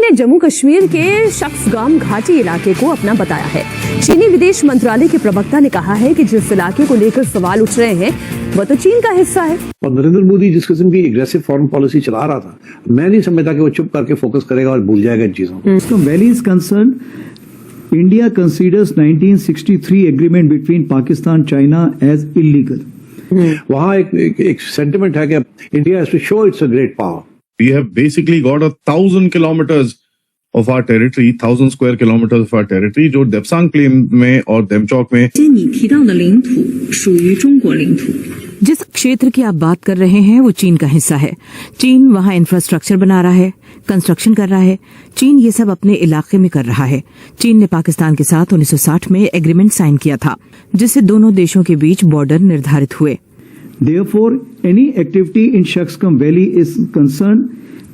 ने जम्मू कश्मीर के शख्सगाम घाटी इलाके को अपना बताया है। चीनी विदेश मंत्रालय के प्रवक्ता ने कहा है कि जिस इलाके को लेकर सवाल उठ रहे हैं वह तो चीन का हिस्सा है। और नरेंद्र मोदी जिस किस्म की एग्रेसिव फॉरेन पॉलिसी चला रहा था, मैं नहीं समझता कि वो चुप करके फोकस करेगा और भूल जाएगा इन चीजों को। So Valley is concerned, India considers 1963 agreement between Pakistan China as illegal. वहाँ एक सेंटिमेंट है कि India has to show its a great power. We have basically got 1,000 kilometers of our territory, 1,000 square kilometers of our territory, जो Depsang plain में और देमचौक में। जिस क्षेत्र की आप बात कर रहे हैं वो चीन का हिस्सा है। चीन वहाँ इंफ्रास्ट्रक्चर बना रहा है, कंस्ट्रक्शन कर रहा है। चीन ये सब अपने इलाके में कर रहा है। चीन ने पाकिस्तान के साथ 1960 में एग्रीमेंट साइन किया था, जिससे दोनों देशों के बीच बॉर्डर निर्धारित हुए। Therefore, any activity in Shaksgam Valley is concerned,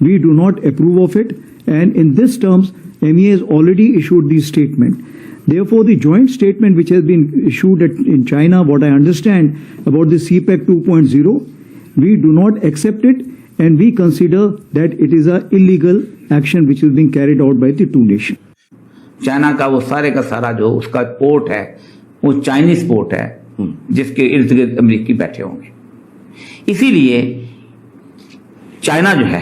we do not approve of it, and in this terms, MEA has already issued the statement. Therefore, the joint statement which has been issued in China, what I understand about the CPEC 2.0, we do not accept it, and we consider that it is an illegal action which is being carried out by the two nations. China का वो सारे का सारा जो उसका port है वो Chinese port है, जिसके इर्द गिर्द अमेरिकी बैठे होंगे। इसीलिए चाइना जो है,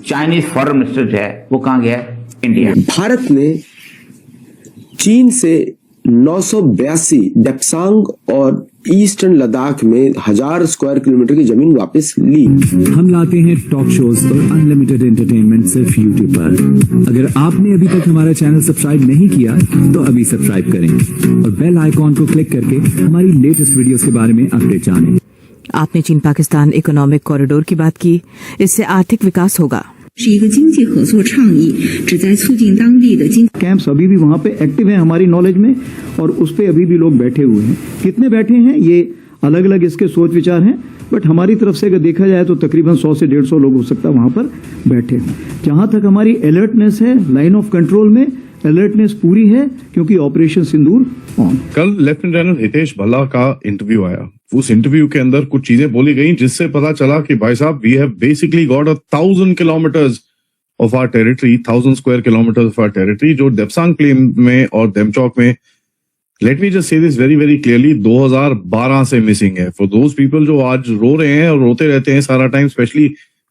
चाइनीज फॉरेन मिनिस्टर जो है वो कहां गया है? इंडिया। भारत ने चीन से 982 देपसांग और ईस्टर्न लद्दाख में 1000 स्क्वायर किलोमीटर की जमीन वापस ली। हम लाते हैं टॉक शोज और अनलिमिटेड एंटरटेनमेंट सिर्फ यूट्यूब पर। अगर आपने अभी तक हमारा चैनल सब्सक्राइब नहीं किया तो अभी सब्सक्राइब करें और बेल आइकॉन को क्लिक करके हमारी लेटेस्ट वीडियोस के बारे में अपडेट जानें। आपने चीन पाकिस्तान इकोनॉमिक कॉरिडोर की बात की, इससे आर्थिक विकास होगा। कैंप्स अभी भी वहाँ पे एक्टिव हैं हमारी नॉलेज में, और उस पे अभी भी लोग बैठे हुए हैं। कितने बैठे हैं ये अलग अलग इसके सोच विचार हैं, बट हमारी तरफ से अगर देखा जाए तो तकरीबन 100 से 150 लोग हो सकता है वहाँ पर बैठे। जहाँ तक हमारी अलर्टनेस है, लाइन ऑफ कंट्रोल में अलर्टनेस पूरी है, क्योंकि ऑपरेशन सिंदूर ऑन। कल लेफ्टिनेंट जनरल हितेश भल्ला का इंटरव्यू आया। उस इंटरव्यू के अंदर कुछ चीजें बोली गई जिससे पता चला कि भाई साहब, we have basically got 1,000 kilometres of our territory, 1,000 square kilometres of our territory, जो देपसांग प्लेन में और देमचौक में, let me just say this very very clearly, 2012 से मिसिंग है। फॉर दोज पीपल जो आज रो रहे हैं और रोते रहते हैं सारा टाइम, स्पेशली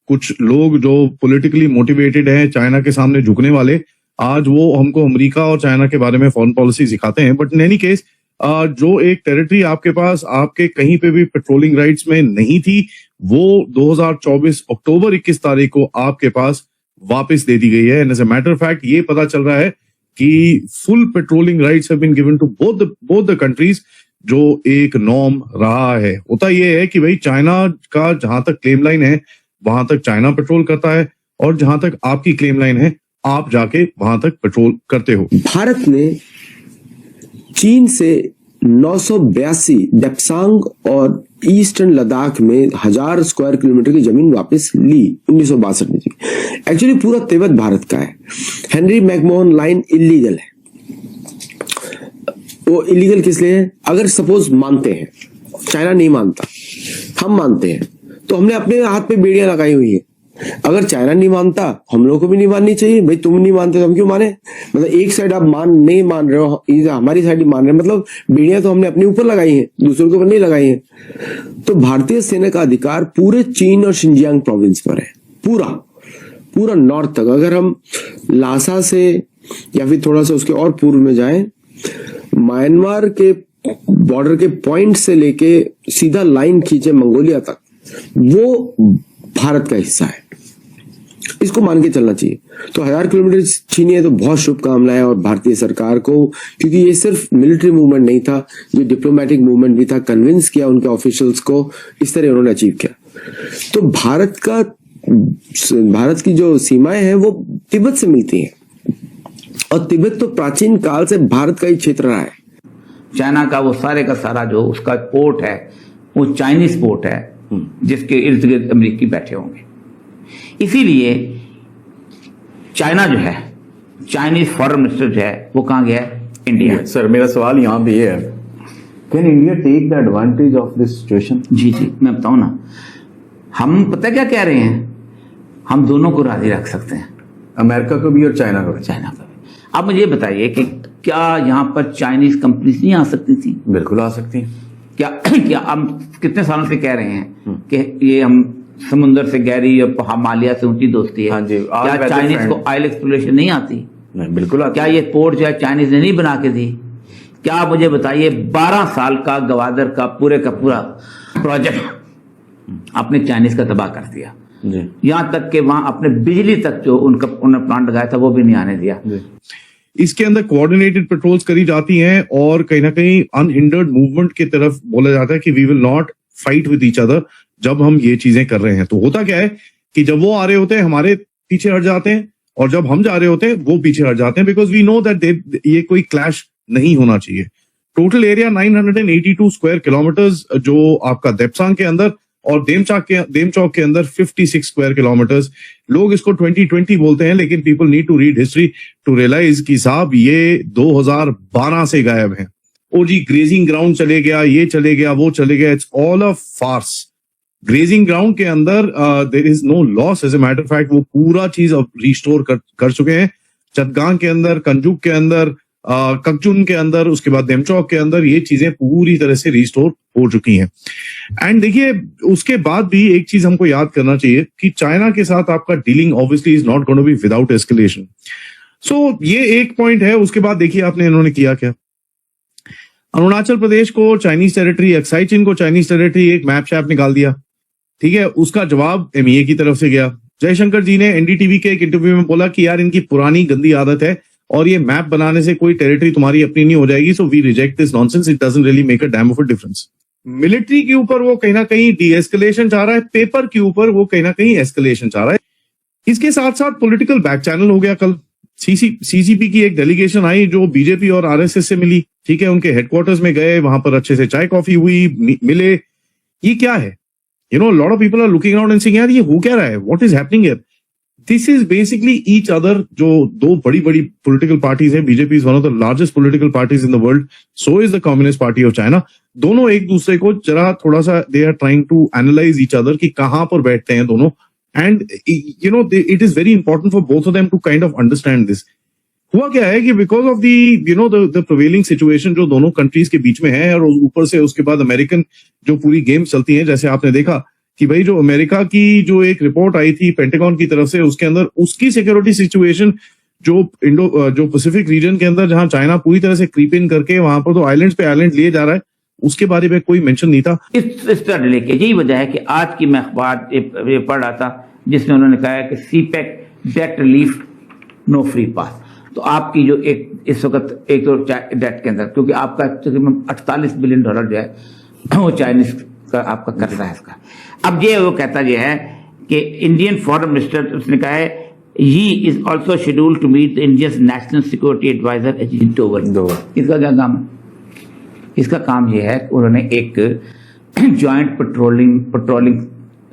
कुछ लोग जो पॉलिटिकली मोटिवेटेड हैं, चाइना के सामने झुकने वाले, आज वो हमको अमेरिका और चाइना के बारे में फॉरेन पॉलिसी सिखाते हैं। बट इन एनी केस, जो एक टेरिटरी आपके पास आपके कहीं पे भी पेट्रोलिंग राइट्स में नहीं थी, वो 2024 अक्टूबर 21 तारीख को आपके पास वापस दे दी गई है। And as a matter of fact ये पता चल रहा है कि full patrolling rights have been given to both the countries, जो एक नॉर्म रहा है। होता ये है कि भाई चाइना का जहां तक क्लेम लाइन है वहां तक चाइना पेट्रोल करता है, और जहां तक आपकी क्लेम लाइन है आप जाके वहां तक पेट्रोल करते हो। भारत ने चीन से 982 देपसांग और ईस्टर्न लद्दाख में 1000 स्क्वायर किलोमीटर की जमीन वापस ली 1962 में। एक्चुअली पूरा तिब्बत भारत का है। हेनरी मैकमोहन लाइन इलीगल है। वो इलीगल किस लिए है? अगर सपोज मानते हैं, चाइना नहीं मानता, हम मानते हैं, तो हमने अपने हाथ पे बेड़ियां लगाई हुई है। अगर चाइना नहीं मानता, हम लोगों को भी नहीं माननी चाहिए। भाई तुम नहीं मानते तो हम क्यों माने? मतलब एक साइड आप नहीं मान रहे हो, हमारी साइड ही मान रहे हैं, मतलब बेड़ियां तो हमने अपने ऊपर लगाई हैं, दूसरों के ऊपर नहीं लगाई हैं। तो भारतीय सेना का अधिकार पूरे चीन और शिनजियांग प्रोविंस पर है, पूरा नॉर्थ तक। अगर हम लासा से या फिर थोड़ा सा उसके और पूर्व में जाएं, म्यांमार के बॉर्डर के पॉइंट से लेके सीधा लाइन खींचे मंगोलिया तक, वो भारत का हिस्सा है। इसको मान के चलना चाहिए। तो 1000 किलोमीटर छीनी है तो बहुत शुभकामनाएं और भारतीय सरकार को, क्योंकि ये सिर्फ मिलिट्री मूवमेंट नहीं था, ये डिप्लोमेटिक मूवमेंट भी था। कन्विंस किया उनके ऑफिशियल्स को, इस तरह उन्होंने अचीव किया। तो भारत की जो सीमाएं हैं वो तिब्बत से मिलती हैं, और तिब्बत तो प्राचीन काल से भारत का ही क्षेत्र रहा है। चाइना का वो सारे का सारा जो उसका पोर्ट है वो चाइनीज पोर्ट है, जिसके इर्द गिर्द अमेरिकी बैठे होंगे। इसीलिए चाइना जो है, चाइनीज फॉरेन मिनिस्टर जो है वो कहां गया है? इंडिया। सर मेरा सवाल यहाँ भी है, can India take the advantage of this situation? जी मैं बताऊं ना, हम पता क्या कह रहे हैं, हम दोनों को राजी रख सकते हैं। अमेरिका को भी और चाइना को भी। चाइना का भी। अब मुझे ये बताइए कि क्या यहाँ पर चाइनीज कंपनीज नहीं आ सकती थी? बिल्कुल आ सकती हैं। क्या हम कितने सालों से कह रहे हैं कि ये हम समुद्र से गहरी और हिमालय से ऊंची दोस्ती है। हाँ जी, क्या चाइनीज को ऑयल एक्सप्लोरेशन नहीं आती? नहीं, बिल्कुल आती। क्या ये पोर्ट जो है चाइनीज ने नहीं बना के दी? क्या आप मुझे बताइए 12 साल का गवादर का पूरा प्रोजेक्ट आपने चाइनीज का तबाह कर दिया। यहां तक कि वहां अपने बिजली तक जो उन्होंने प्लांट लगाया था वो भी नहीं आने दिया। इसके अंदर कोऑर्डिनेटेड पेट्रोल्स करी जाती हैं और कहीं ना कहीं अनहिंडर्ड मूवमेंट की तरफ बोला जाता है कि we will not fight with each other जब हम ये चीजें कर रहे हैं। तो होता क्या है कि जब वो आ रहे होते हैं हमारे पीछे हट जाते हैं और जब हम जा रहे होते हैं वो पीछे हट जाते हैं, बिकॉज वी नो दैट ये कोई क्लैश नहीं होना चाहिए। टोटल एरिया 982 स्क्वायर किलोमीटर्स जो आपका देपसांग के अंदर और देमचौक के अंदर 56 स्क्वायर किलोमीटर्स। लोग इसको 2020 बोलते हैं, लेकिन people need to read history to realize कि साहब ये 2012 से गायब है। ओ जी ग्रेजिंग ग्राउंड चले गया, ये चले गया, वो चले गया, it's all a farce. Grazing ground के अंदर there is no loss, as a matter of fact वो पूरा चीज अब रिस्टोर कर चुके हैं। चटगांग के अंदर, कंजुक के अंदर, ककचुन के अंदर, उसके बाद देमचौक के अंदर ये चीजें पूरी तरह से रिस्टोर हो चुकी हैं। एंड देखिए उसके बाद भी एक चीज हमको याद करना चाहिए कि चाइना के साथ आपका dealing obviously is not going to be without escalation. So ये एक पॉइंट है। उसके बाद देखिए आपने इन्होंने किया क्या, अरुणाचल प्रदेश को चाइनीज टेरिटरी, एक्साई चीन को चाइनीज टेरिटरी, एक मैप शैप निकाल दिया, ठीक है। उसका जवाब एमईए की तरफ से गया। जयशंकर जी ने एनडीटीवी के एक इंटरव्यू में बोला कि यार इनकी पुरानी गंदी आदत है और ये मैप बनाने से कोई टेरिटरी तुम्हारी अपनी नहीं हो जाएगी, so we reject this nonsense, it doesn't really make a damn of a difference. Military के ऊपर वो कहीं ना कहीं डी एस्केलेशन चाह रहा है, पेपर के ऊपर वो कहीं ना कहीं एस्केलेशन चाह रहा है। इसके साथ साथ पॉलिटिकल बैक चैनल हो गया। कल सीसीपी की एक डेलीगेशन आई जो बीजेपी और आरएसएस से मिली, ठीक है। उनके हेडक्वार्टर्स में गए, वहां पर अच्छे से चाय कॉफी हुई, मिले। ये क्या है? You know lot of people are looking around and saying यार ये हो क्या रहा है, what is happening here? This is basically each other. जो दो बड़ी बड़ी पॉलिटिकल पार्टीज हैं, BJP is one of the largest political parties in the world, so is the communist party of China. दोनों एक दूसरे को जरा थोड़ा सा they are trying to analyse each other कि कहां पर बैठते हैं दोनों। And you know it is very important for both of them to kind of understand this. हुआ क्या है कि because of the you know the prevailing situation जो दोनों कंट्रीज के बीच में है, और ऊपर से उसके बाद अमेरिकन जो पूरी गेम चलती है, जैसे आपने देखा कि भाई जो अमेरिका की जो एक रिपोर्ट आई थी पेंटागन की तरफ से, उसके अंदर उसकी सिक्योरिटी सिचुएशन जो पैसिफिक रीजन के अंदर जहां चाइना पूरी तरह से क्रीप इन करके वहां पर तो आइलैंड पे आइलैंड लिए जा रहा है, उसके बारे में कोई मेंशन नहीं था। इस तरह लेके यही वजह है कि आज की मैं अखबार ये पढ़ रहा था जिसमें उन्होंने कहा है कि CPEC debt relief no free pass. तो आपकी जो एक इस वक्त एक तो डेट के अंदर, क्योंकि आपका तकरीबन $48 बिलियन जो है वो चाइनीज का आपका कर्जा है इसका। अब ये वो कहता ये है कि इंडियन फॉरेन मिनिस्टर उसने कहा है he is also scheduled to meet the Indians national security adviser Ajit Doval. इसका क्या काम है? इसका काम ये है कि उन्होंने एक ज्वाइंट पेट्रोलिंग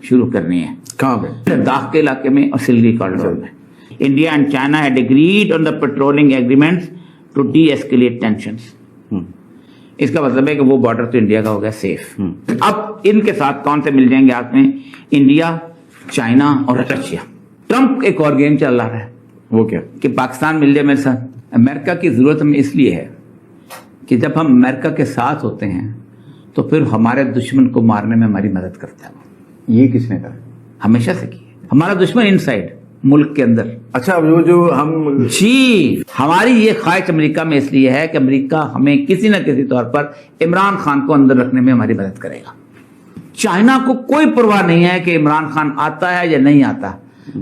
शुरू करनी है। कहाँ पे? लद्दाख के इलाके में और सिलगी कॉरिडोर में। India and China had agreed on the patrolling agreements to deescalate tensions. इसका मतलब है कि वो बॉर्डर तो इंडिया का हो गया सेफ। अब इनके साथ कौन से मिल जाएंगे हाथ में? इंडिया, चाइना और रशिया। ट्रंप एक और गेम चल रहा है, वो क्या? कि पाकिस्तान मिल जाए मेरे साथ। अमेरिका की जरूरत हमें इसलिए है कि जब हम अमेरिका के साथ होते हैं तो फिर हमारे दुश्मन को मारने में हमारी मदद करता है। ये किसने कहा? हमेशा से की। हमारा दुश्मन इनसाइड मुल्क के अंदर। अच्छा, वो जो हम जी, हमारी ये ख्वाहिश अमेरिका में इसलिए है कि अमेरिका हमें किसी न किसी तौर पर इमरान खान को अंदर रखने में हमारी मदद करेगा। चाइना को कोई परवाह नहीं है कि इमरान खान आता है या नहीं आता,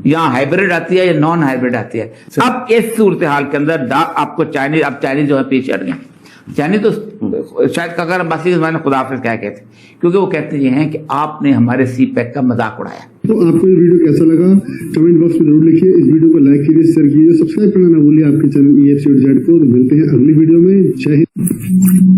यहाँ हाइब्रिड आती है या नॉन हाइब्रिड आती है। अब इस सूरत हाल के अंदर आपको चाइनीज जो है पीछे हट गए। चाइनीज तो शायद कगर अब्बासी के जमाने खुदा हाफिज क्या कहते, क्योंकि वो कहते ये हैं कि आपने हमारे सीपैक का मजाक उड़ाया। तो आपको ये वीडियो कैसा लगा कमेंट बॉक्स में जरूर लिखिए। इस वीडियो को लाइक कीजिए, शेयर कीजिए, सब्सक्राइब करना ना भूलिए आपके चैनल EFCZ को। तो मिलते हैं अगली वीडियो में। जय हिंद।